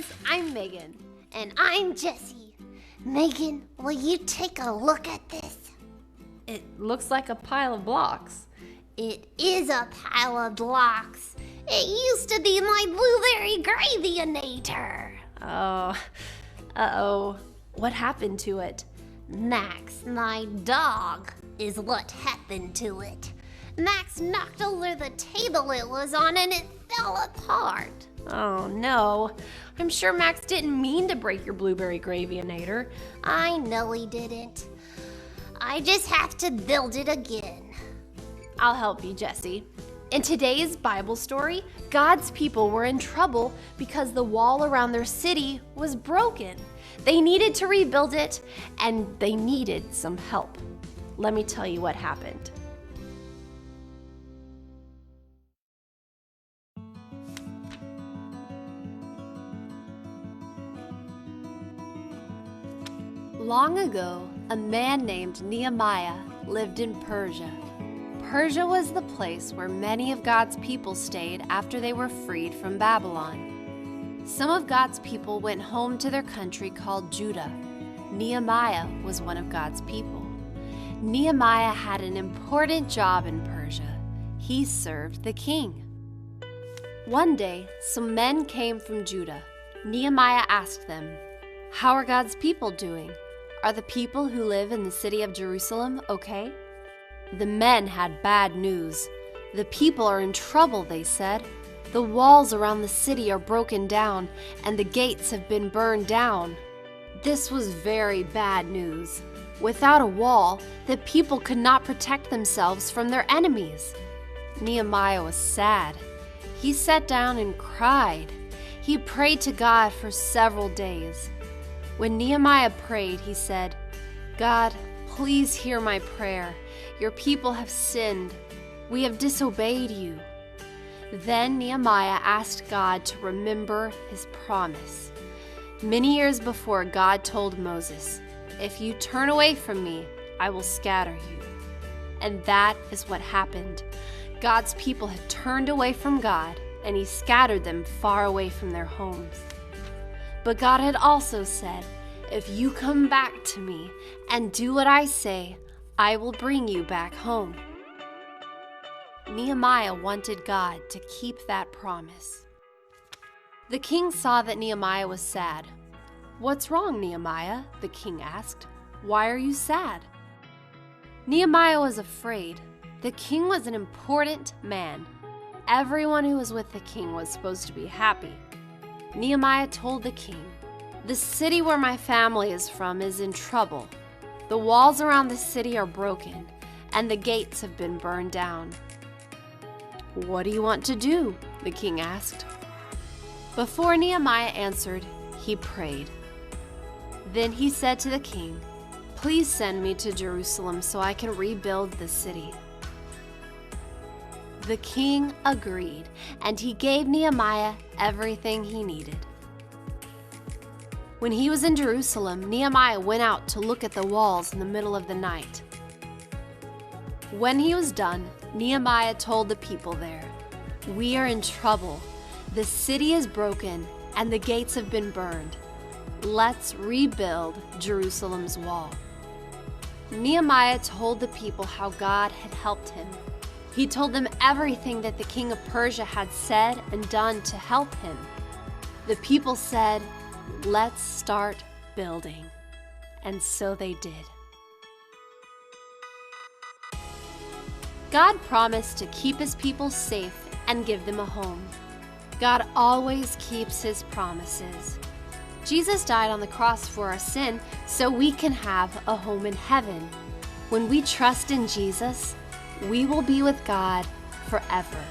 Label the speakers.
Speaker 1: friends, I'm Megan.
Speaker 2: And I'm Jessie. Megan, will you take a look at this?
Speaker 1: It looks like a pile of blocks.
Speaker 2: It is a pile of blocks. It used to be my blueberry gravy-inator.
Speaker 1: Oh, uh-oh. What happened to it?
Speaker 2: Max, my dog, is what happened to it. Max knocked over the table it was on and it fell apart.
Speaker 1: Oh no. I'm sure Max didn't mean to break your blueberry gravy-inator.
Speaker 2: I know he didn't. I just have to build it again.
Speaker 1: I'll help you, Jessie. In today's Bible story, God's people were in trouble because the wall around their city was broken. They needed to rebuild it, and they needed some help. Let me tell you what happened. Long ago, a man named Nehemiah lived in Persia. Persia was the place where many of God's people stayed after they were freed from Babylon. Some of God's people went home to their country called Judah. Nehemiah was one of God's people. Nehemiah had an important job in Persia. He served the king. One day, some men came from Judah. Nehemiah asked them, "How are God's people doing? Are the people who live in the city of Jerusalem okay?" The men had bad news. "The people are in trouble," they said. "The walls around the city are broken down, and the gates have been burned down." This was very bad news. Without a wall, the people could not protect themselves from their enemies. Nehemiah was sad. He sat down and cried. He prayed to God for several days. When Nehemiah prayed, he said, "God, please hear my prayer. Your people have sinned. We have disobeyed you." Then Nehemiah asked God to remember his promise. Many years before, God told Moses, "If you turn away from me, I will scatter you." And that is what happened. God's people had turned away from God, and he scattered them far away from their homes. But God had also said, "If you come back to me and do what I say, I will bring you back home." Nehemiah wanted God to keep that promise. The king saw that Nehemiah was sad. "What's wrong, Nehemiah?" the king asked. "Why are you sad?" Nehemiah was afraid. The king was an important man. Everyone who was with the king was supposed to be happy. Nehemiah told the king, "The city where my family is from is in trouble. The walls around the city are broken, and the gates have been burned down." "What do you want to do?" the king asked. Before Nehemiah answered, he prayed. Then he said to the king, "Please send me to Jerusalem so I can rebuild the city." The king agreed, and he gave Nehemiah everything he needed. When he was in Jerusalem, Nehemiah went out to look at the walls in the middle of the night. When he was done, Nehemiah told the people there, "We are in trouble. The city is broken, and the gates have been burned. Let's rebuild Jerusalem's wall." Nehemiah told the people how God had helped him. He told them everything that the king of Persia had said and done to help him. The people said, "Let's start building." And so they did. God promised to keep his people safe and give them a home. God always keeps his promises. Jesus died on the cross for our sin so we can have a home in heaven. When we trust in Jesus, we will be with God forever.